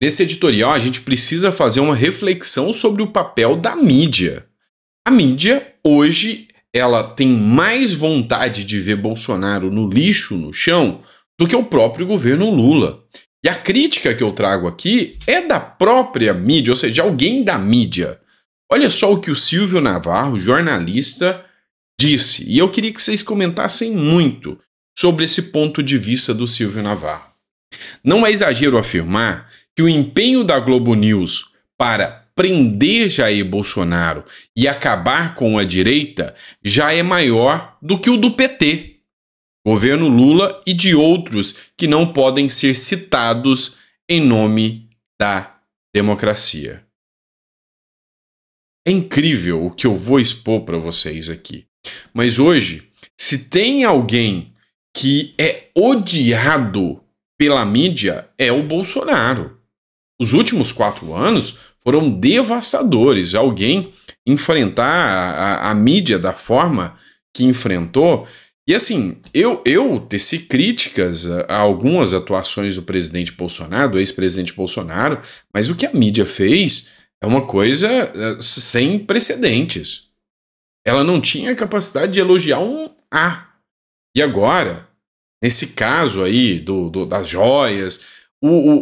Nesse editorial, a gente precisa fazer uma reflexão sobre o papel da mídia. A mídia, hoje, ela tem mais vontade de ver Bolsonaro no lixo, no chão, do que o próprio governo Lula. E a crítica que eu trago aqui é da própria mídia, ou seja, alguém da mídia. Olha só o que o Silvio Navarro, jornalista, disse. E eu queria que vocês comentassem muito sobre esse ponto de vista do Silvio Navarro. Não é exagero afirmar que o empenho da Globo News para prender Jair Bolsonaro e acabar com a direita já é maior do que o do PT, governo Lula e de outros que não podem ser citados em nome da democracia. É incrível o que eu vou expor para vocês aqui. Mas hoje, se tem alguém que é odiado pela mídia, é o Bolsonaro. Os últimos 4 anos foram devastadores. Alguém enfrentar a mídia da forma que enfrentou. E assim, eu teci críticas a algumas atuações do presidente Bolsonaro, do ex-presidente Bolsonaro, mas o que a mídia fez é uma coisa sem precedentes. Ela não tinha capacidade de elogiar um A. E agora, nesse caso aí das joias,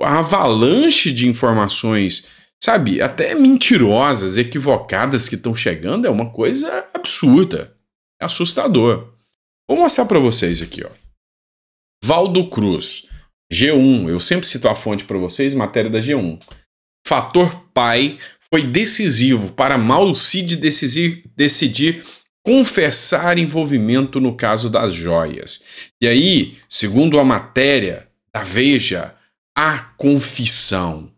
a avalanche de informações, sabe, até mentirosas, equivocadas que estão chegando é uma coisa absurda. É assustador. Vou mostrar para vocês aqui, ó. Valdo Cruz, G1. Eu sempre cito a fonte para vocês, matéria da G1. Fator pai foi decisivo para Mauro Cid decidir confessar envolvimento no caso das joias. E aí, segundo a matéria da Veja, a confissão.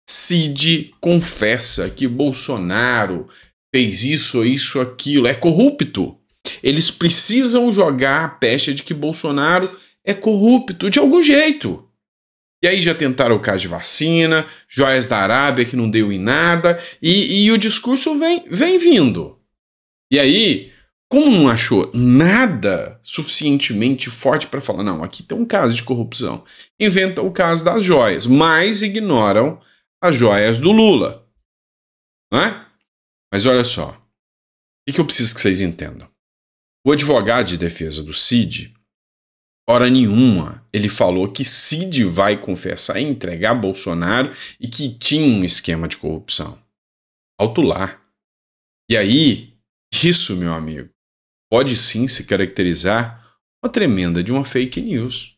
Cid confessa que Bolsonaro fez isso, aquilo, é corrupto. Eles precisam jogar a pecha de que Bolsonaro é corrupto de algum jeito. E aí já tentaram o caso de vacina, joias da Arábia que não deu em nada, e o discurso vem vindo. E aí, como não achou nada suficientemente forte para falar, não, aqui tem um caso de corrupção, inventa o caso das joias, mas ignoram as joias do Lula. Não é? Mas olha só, o que eu preciso que vocês entendam? O advogado de defesa do Cid, hora nenhuma, ele falou que Cid vai confessar e entregar Bolsonaro e que tinha um esquema de corrupção. Alto lá. E aí, isso, meu amigo, pode sim se caracterizar uma tremenda de uma fake news.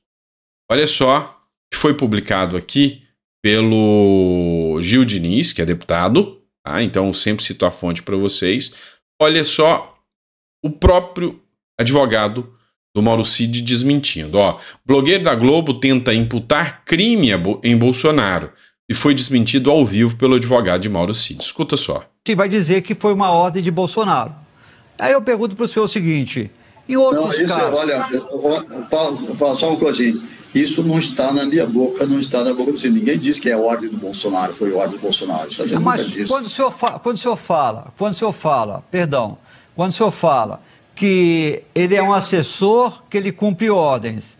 Olha só que foi publicado aqui pelo Gil Diniz, que é deputado, tá? Então sempre cito a fonte para vocês. Olha só o próprio advogado do Mauro Cid desmentindo. Ó, blogueiro da Globo tenta imputar crime em Bolsonaro e foi desmentido ao vivo pelo advogado de Mauro Cid. Escuta só. Que vai dizer que foi uma ordem de Bolsonaro. Aí eu pergunto para o senhor o seguinte, em outros casos... Olha, Paulo, só uma coisinha. Isso não está na minha boca, não está na boca do Cid. Ninguém diz que é ordem do Bolsonaro, foi ordem do Bolsonaro. Isso a gente nunca disse. Quando o senhor fala que ele é um assessor, que ele cumpre ordens,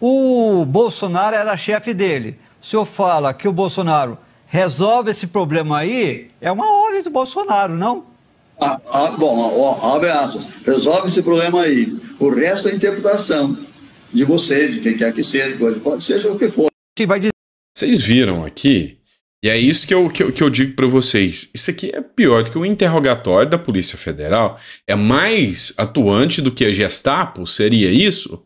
o Bolsonaro era chefe dele. O senhor fala que o Bolsonaro resolve esse problema aí, é uma ordem do Bolsonaro, não? Abre aspas. Resolve esse problema aí. O resto é interpretação de vocês, de quem quer que seja, pode seja o que for. Vocês viram aqui, e é isso que eu digo para vocês. Isso aqui é pior do que o interrogatório da Polícia Federal. É mais atuante do que a Gestapo, seria isso?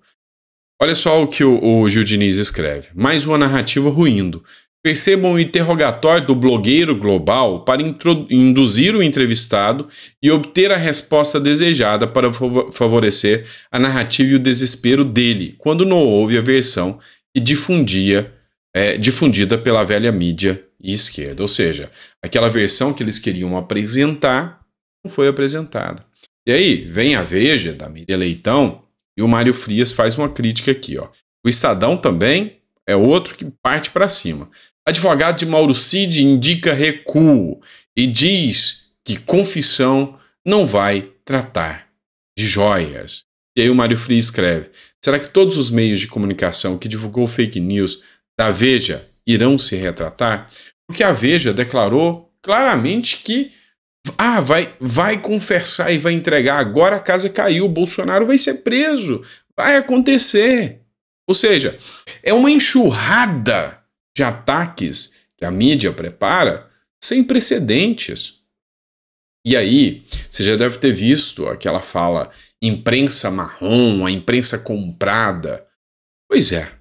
Olha só o que o Gil Diniz escreve. Mais uma narrativa ruindo. Percebam o interrogatório do blogueiro global para induzir o entrevistado e obter a resposta desejada para favorecer a narrativa e o desespero dele, quando não houve a versão que difundida pela velha mídia e esquerda. Ou seja, aquela versão que eles queriam apresentar não foi apresentada. E aí vem a Veja, da Miriam Leitão, e o Mário Frias faz uma crítica aqui. Ó. O Estadão também é outro que parte para cima. Advogado de Mauro Cid indica recuo e diz que confissão não vai tratar de joias. E aí o Mário Frias escreve, será que todos os meios de comunicação que divulgou fake news da Veja irão se retratar? Porque a Veja declarou claramente que vai confessar e vai entregar. Agora a casa caiu, o Bolsonaro vai ser preso. Vai acontecer. Ou seja, é uma enxurrada de ataques que a mídia prepara sem precedentes. E aí, você já deve ter visto aquela fala imprensa marrom, a imprensa comprada. Pois é,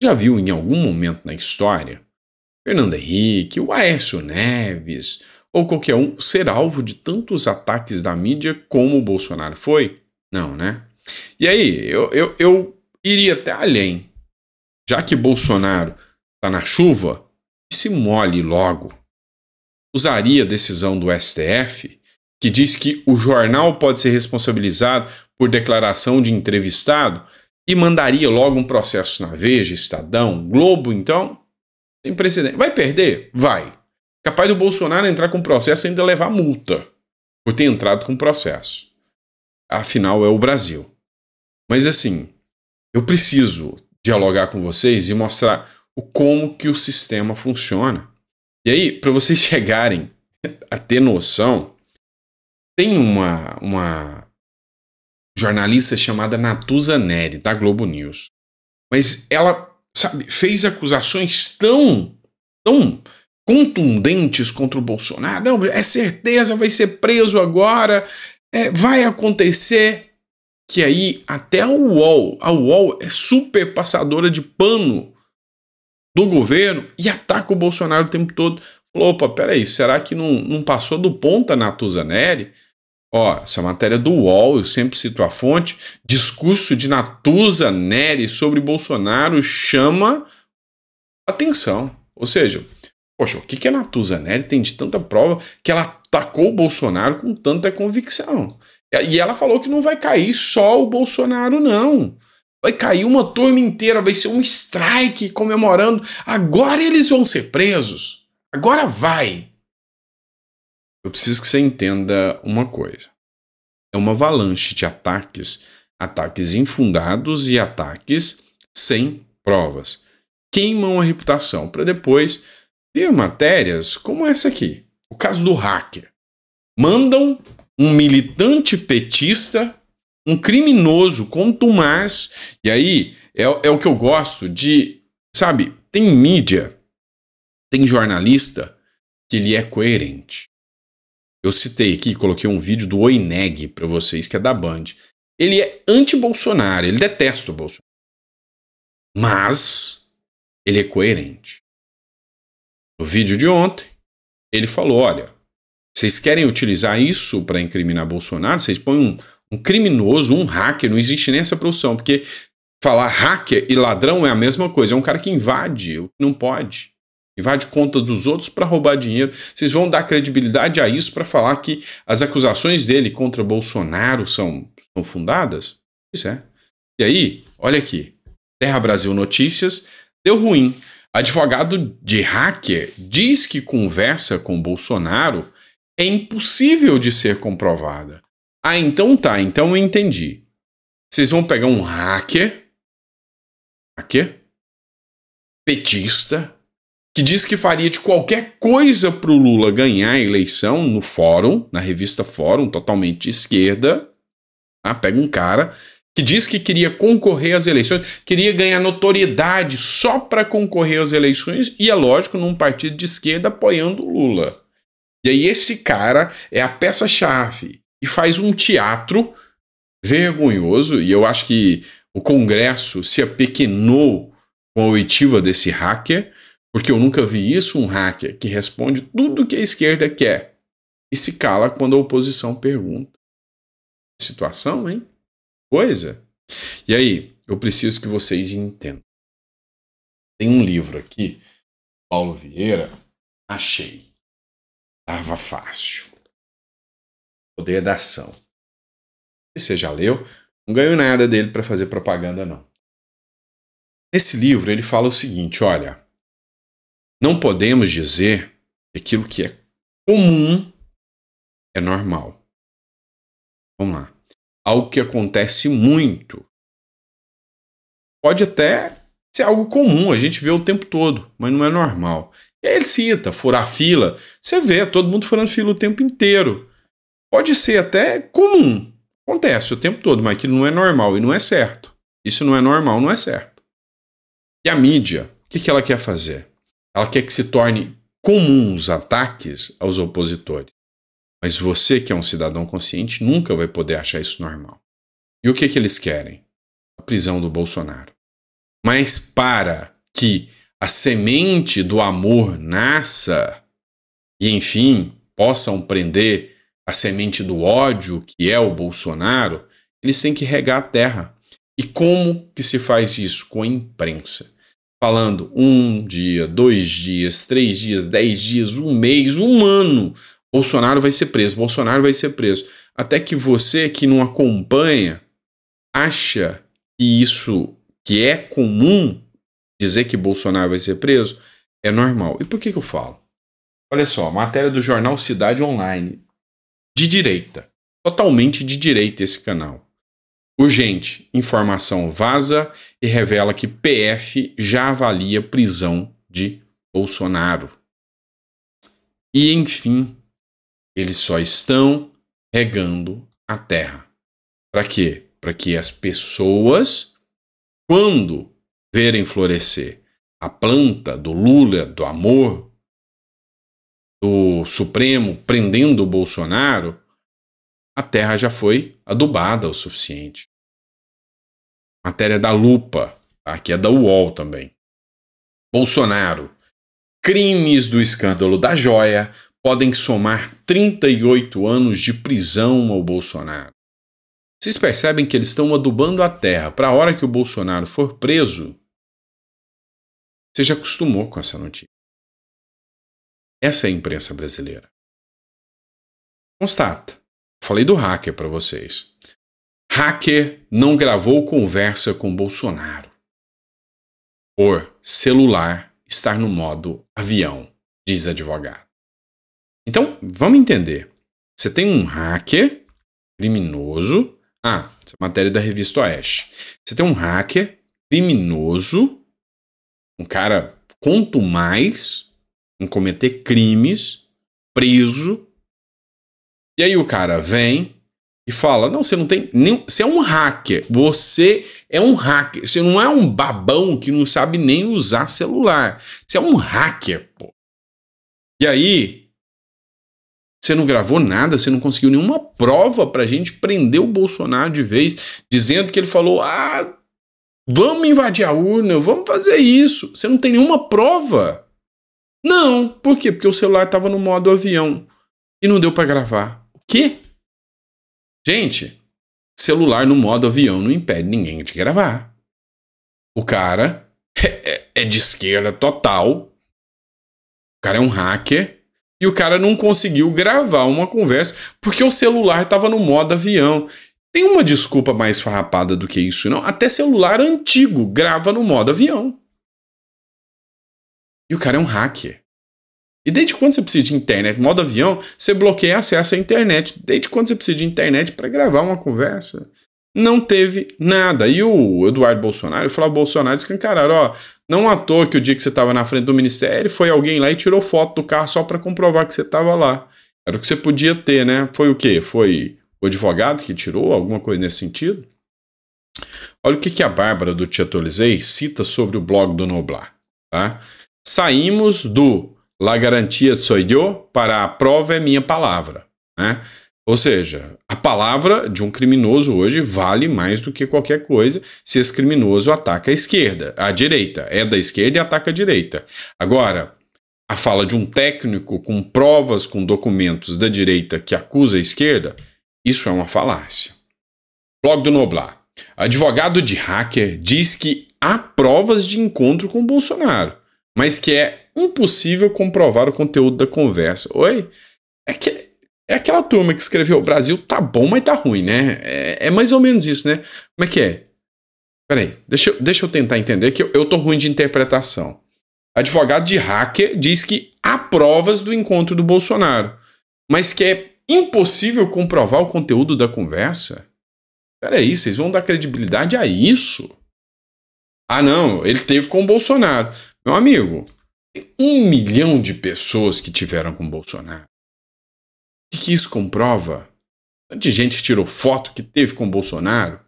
já viu em algum momento na história Fernando Henrique, o Aécio Neves ou qualquer um ser alvo de tantos ataques da mídia como o Bolsonaro foi? Não, né? E aí, eu iria até além. Já que Bolsonaro está na chuva, se molhe logo. Usaria a decisão do STF, que diz que o jornal pode ser responsabilizado por declaração de entrevistado, e mandaria logo um processo na Veja, Estadão, Globo, então, tem precedente. Vai perder? Vai. Capaz do Bolsonaro entrar com processo e ainda levar multa por ter entrado com processo. Afinal, é o Brasil. Mas assim, eu preciso dialogar com vocês e mostrar como que o sistema funciona. E aí, para vocês chegarem a ter noção, tem uma jornalista chamada Natuza Neri, da Globo News. Mas ela, sabe, fez acusações tão contundentes contra o Bolsonaro. Não, é certeza, vai ser preso agora, vai acontecer. Que aí até a UOL é super passadora de pano do governo e ataca o Bolsonaro o tempo todo. Falou, opa, peraí, será que não passou do ponto a Natuza Neri? Ó, essa matéria do UOL, eu sempre cito a fonte, discurso de Natuza Neri sobre Bolsonaro chama atenção. Ou seja, poxa, o que a Natuza Neri tem de tanta prova que ela atacou o Bolsonaro com tanta convicção? E ela falou que não vai cair só o Bolsonaro, não. Vai cair uma turma inteira, vai ser um strike comemorando. Agora eles vão ser presos. Agora vai. Eu preciso que você entenda uma coisa. É uma avalanche de ataques infundados e ataques sem provas. Queimam a reputação para depois ver matérias como essa aqui. O caso do hacker. Mandam um militante petista, um criminoso contumaz. E aí é o que eu gosto de, sabe, tem mídia, tem jornalista que ele é coerente. Eu citei aqui, coloquei um vídeo do Oineg para vocês, que é da Band. Ele é anti-Bolsonaro, ele detesta o Bolsonaro. Mas ele é coerente. No vídeo de ontem, ele falou, olha, vocês querem utilizar isso para incriminar Bolsonaro? Vocês põem um criminoso, um hacker, não existe nem essa profissão, porque falar hacker e ladrão é a mesma coisa, é um cara que invade, não pode. Invade conta dos outros para roubar dinheiro. Vocês vão dar credibilidade a isso para falar que as acusações dele contra Bolsonaro são fundadas? Isso é. E aí, olha aqui, Terra Brasil Notícias, deu ruim. Advogado de hacker diz que conversa com Bolsonaro é impossível de ser comprovada. Ah, então tá, então eu entendi. Vocês vão pegar um hacker petista, que diz que faria de qualquer coisa pro Lula ganhar a eleição no Fórum, na revista Fórum, totalmente de esquerda. Tá? Pega um cara que diz que queria concorrer às eleições, queria ganhar notoriedade só para concorrer às eleições, e é lógico, num partido de esquerda apoiando o Lula. E aí esse cara é a peça-chave e faz um teatro vergonhoso, e eu acho que o Congresso se apequenou com a oitiva desse hacker, porque eu nunca vi isso, um hacker que responde tudo que a esquerda quer e se cala quando a oposição pergunta. Situação, hein? Coisa. E aí, eu preciso que vocês entendam. Tem um livro aqui, Paulo Vieira, achei. Tava fácil. Poder da Ação. E você já leu? Não ganho nada dele para fazer propaganda, não. Nesse livro, ele fala o seguinte, olha, não podemos dizer que aquilo que é comum é normal. Vamos lá. Algo que acontece muito pode até Isso é algo comum, a gente vê o tempo todo, mas não é normal. E aí ele cita, furar fila. Você vê, todo mundo furando fila o tempo inteiro. Pode ser até comum. Acontece o tempo todo, mas aquilo não é normal e não é certo. Isso não é normal, não é certo. E a mídia, o que ela quer fazer? Ela quer que se torne comum os ataques aos opositores. Mas você, que é um cidadão consciente, nunca vai poder achar isso normal. E o que eles querem? A prisão do Bolsonaro. Mas para que a semente do amor nasça e, enfim, possam prender a semente do ódio, que é o Bolsonaro, eles têm que regar a terra. E como que se faz isso? Com a imprensa. Falando 1 dia, 2 dias, 3 dias, 10 dias, 1 mês, 1 ano. Bolsonaro vai ser preso, Bolsonaro vai ser preso. Até que você que não acompanha acha que isso que é comum, dizer que Bolsonaro vai ser preso, é normal. E por que eu falo? Olha só, matéria do jornal Cidade Online, de direita, totalmente de direita esse canal. Urgente, informação vaza e revela que PF já avalia prisão de Bolsonaro. E, enfim, eles só estão regando a terra. Para quê? Para que as pessoas, quando verem florescer a planta do Lula, do amor, do Supremo prendendo o Bolsonaro, a terra já foi adubada o suficiente. Matéria da Lupa, aqui é da UOL também. Bolsonaro. Crimes do escândalo da joia podem somar 38 anos de prisão ao Bolsonaro. Vocês percebem que eles estão adubando a terra para a hora que o Bolsonaro for preso? Você já acostumou com essa notícia. Essa é a imprensa brasileira. Constata. Falei do hacker para vocês. Hacker não gravou conversa com Bolsonaro por celular estar no modo avião, diz advogado. Então, vamos entender. Você tem um hacker criminoso. Essa matéria da revista Oeste. Você tem um hacker criminoso, um cara contumaz em cometer crimes, preso. E aí o cara vem e fala, não, você não tem nem... Você é um hacker. Você é um hacker. Você não é um babão que não sabe nem usar celular. Você é um hacker, pô. E aí, você não gravou nada, você não conseguiu nenhuma prova pra gente prender o Bolsonaro de vez, dizendo que ele falou, vamos invadir a urna, vamos fazer isso. Você não tem nenhuma prova. Não, por quê? Porque o celular estava no modo avião e não deu pra gravar. O quê? Gente, celular no modo avião não impede ninguém de gravar. O cara é de esquerda total. O cara é um hacker. E o cara não conseguiu gravar uma conversa porque o celular estava no modo avião. Tem uma desculpa mais farrapada do que isso, não? Até celular antigo grava no modo avião. E o cara é um hacker. E desde quando você precisa de internet? Modo avião, você bloqueia acesso à internet. Desde quando você precisa de internet para gravar uma conversa? Não teve nada. E o Eduardo Bolsonaro, eu falava, Bolsonaro escancararam, não à toa que o dia que você estava na frente do ministério, foi alguém lá e tirou foto do carro só para comprovar que você estava lá. Era o que você podia ter, né? Foi o quê? Foi o advogado que tirou? Alguma coisa nesse sentido? Olha o que a Bárbara do Te Atualizei cita sobre o blog do Noblar. Tá? Saímos do La garantia soy yo para a prova é minha palavra. Né? Ou seja, a palavra de um criminoso hoje vale mais do que qualquer coisa se esse criminoso ataca a esquerda, a direita. É da esquerda e ataca a direita. Agora, a fala de um técnico com provas, com documentos da direita que acusa a esquerda, isso é uma falácia. Blog do Noblar. Advogado de hacker diz que há provas de encontro com Bolsonaro, mas que é impossível comprovar o conteúdo da conversa. Oi? É aquela turma que escreveu o Brasil tá bom, mas tá ruim, né? É mais ou menos isso, né? Como é que é? Peraí, deixa eu tentar entender que eu tô ruim de interpretação. Advogado de hacker diz que há provas do encontro do Bolsonaro, mas que é impossível comprovar o conteúdo da conversa? Peraí, vocês vão dar credibilidade a isso? Ah, não, ele teve com o Bolsonaro. Meu amigo, tem 1 milhão de pessoas que tiveram com o Bolsonaro. O que isso comprova? Tanta gente que tirou foto que teve com o Bolsonaro.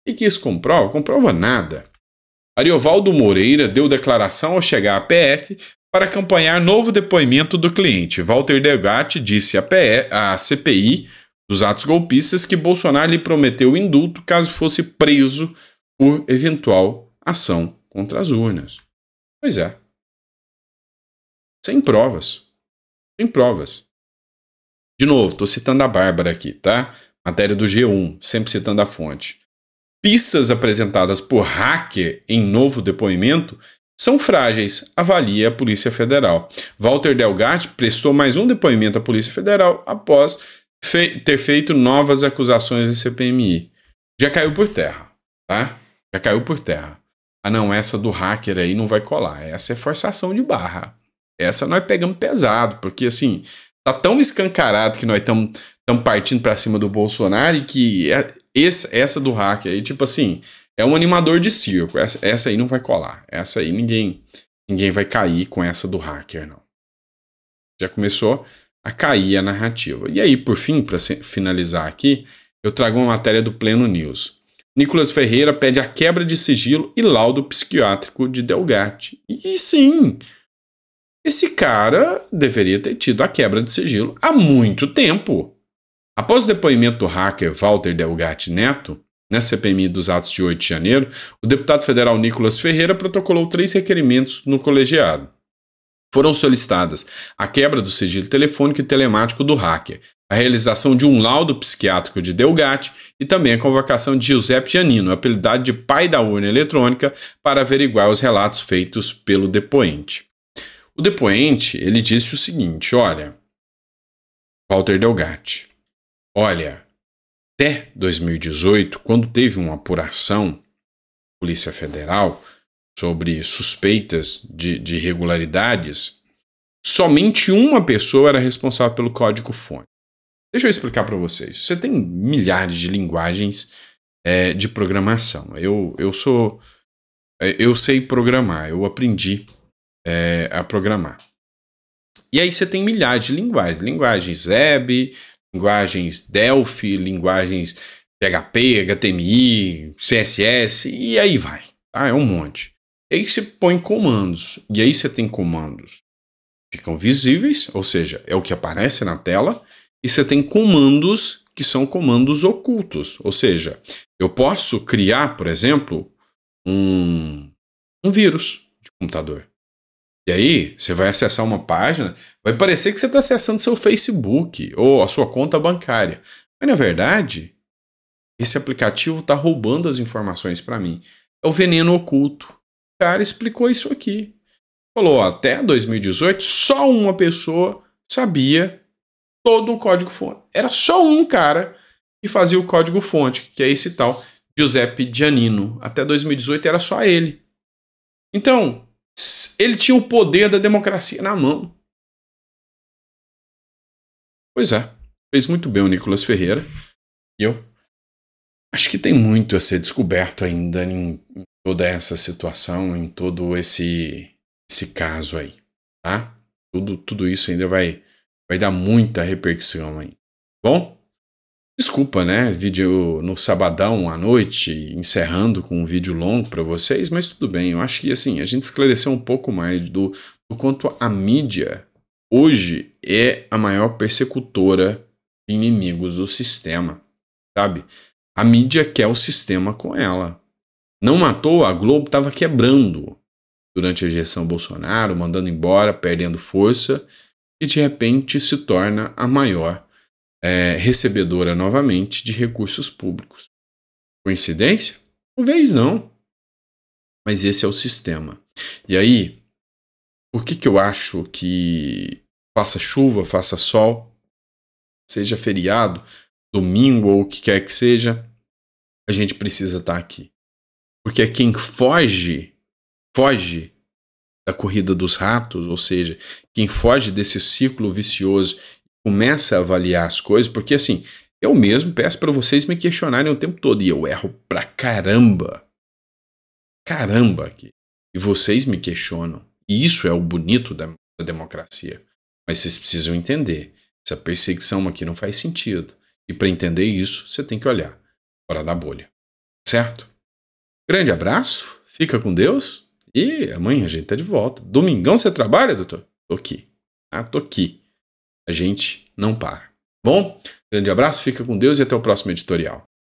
O que isso comprova? Comprova nada. Ariovaldo Moreira deu declaração ao chegar à PF para acompanhar novo depoimento do cliente. Walter Delgatti disse à CPI dos atos golpistas que Bolsonaro lhe prometeu indulto caso fosse preso por eventual ação contra as urnas. Pois é. Sem provas. Sem provas. De novo, estou citando a Bárbara aqui, tá? Matéria do G1, sempre citando a fonte. Pistas apresentadas por hacker em novo depoimento são frágeis, avalia a Polícia Federal. Walter Delgatti prestou mais um depoimento à Polícia Federal após ter feito novas acusações em CPMI. Já caiu por terra, tá? Já caiu por terra. Ah não, essa do hacker aí não vai colar. Essa é forçação de barra. Essa nós pegamos pesado, porque assim, tá tão escancarado que nós estamos partindo para cima do Bolsonaro e que essa do hacker aí, tipo assim, é um animador de circo. Essa aí não vai colar. Essa aí ninguém vai cair com essa do hacker, não. Já começou a cair a narrativa. E aí, por fim, para finalizar aqui, eu trago uma matéria do Pleno News. Nicolas Ferreira pede a quebra de sigilo e laudo psiquiátrico de Delgatti. E sim, esse cara deveria ter tido a quebra de sigilo há muito tempo. Após o depoimento do hacker Walter Delgatti Neto, na CPMI dos atos de 8 de janeiro, o deputado federal Nicolas Ferreira protocolou 3 requerimentos no colegiado. Foram solicitadas a quebra do sigilo telefônico e telemático do hacker, a realização de um laudo psiquiátrico de Delgatti e também a convocação de Giuseppe Giannino, apelidado de pai da urna eletrônica, para averiguar os relatos feitos pelo depoente. O depoente, ele disse o seguinte, olha, Walter Delgatti, olha, até 2018, quando teve uma apuração, Polícia Federal, sobre suspeitas de irregularidades, somente uma pessoa era responsável pelo código-fonte. Deixa eu explicar para vocês. Você tem milhares de linguagens de programação. Eu sei programar, eu aprendi a programar. E aí você tem milhares de linguagens. Linguagens web, linguagens Delphi, linguagens PHP, HTML, CSS, e aí vai. Tá? É um monte. E aí você põe comandos. E aí você tem comandos que ficam visíveis, ou seja, é o que aparece na tela. E você tem comandos que são comandos ocultos. Ou seja, eu posso criar, por exemplo, um vírus de computador. E aí, você vai acessar uma página, vai parecer que você está acessando seu Facebook ou a sua conta bancária. Mas, na verdade, esse aplicativo está roubando as informações para mim. É o veneno oculto. O cara explicou isso aqui. Falou, até 2018, só uma pessoa sabia todo o código-fonte. Era só um cara que fazia o código-fonte, que é esse tal Giuseppe Giannino. Até 2018 era só ele. Então, ele tinha o poder da democracia na mão. Pois é, fez muito bem o Nicolas Ferreira. E eu acho que tem muito a ser descoberto ainda em toda essa situação, em todo esse caso aí, tá? Tudo isso ainda vai dar muita repercussão aí. Bom, desculpa, né? Vídeo no sabadão à noite, encerrando com um vídeo longo para vocês, mas tudo bem. Eu acho que assim, a gente esclareceu um pouco mais do quanto a mídia hoje é a maior persecutora de inimigos do sistema, sabe? A mídia quer o sistema com ela. Não matou, a Globo estava quebrando durante a gestão Bolsonaro, mandando embora, perdendo força, e de repente se torna a maior recebedora novamente de recursos públicos. Coincidência? Talvez não. Mas esse é o sistema. E aí, por que eu acho que faça chuva, faça sol, seja feriado, domingo ou o que quer que seja, a gente precisa estar aqui. Porque quem foge da corrida dos ratos, ou seja, quem foge desse ciclo vicioso, começa a avaliar as coisas, porque assim, eu mesmo peço para vocês me questionarem o tempo todo, e eu erro pra caramba. caramba aqui. E vocês me questionam. E isso é o bonito da democracia. Mas vocês precisam entender. Essa perseguição aqui não faz sentido. E para entender isso, você tem que olhar fora da bolha. Certo? Grande abraço. Fica com Deus. E amanhã a gente tá de volta. Domingão você trabalha, doutor? Tô aqui. Tô aqui. A gente não para. Bom? Grande abraço. Fica com Deus e até o próximo editorial.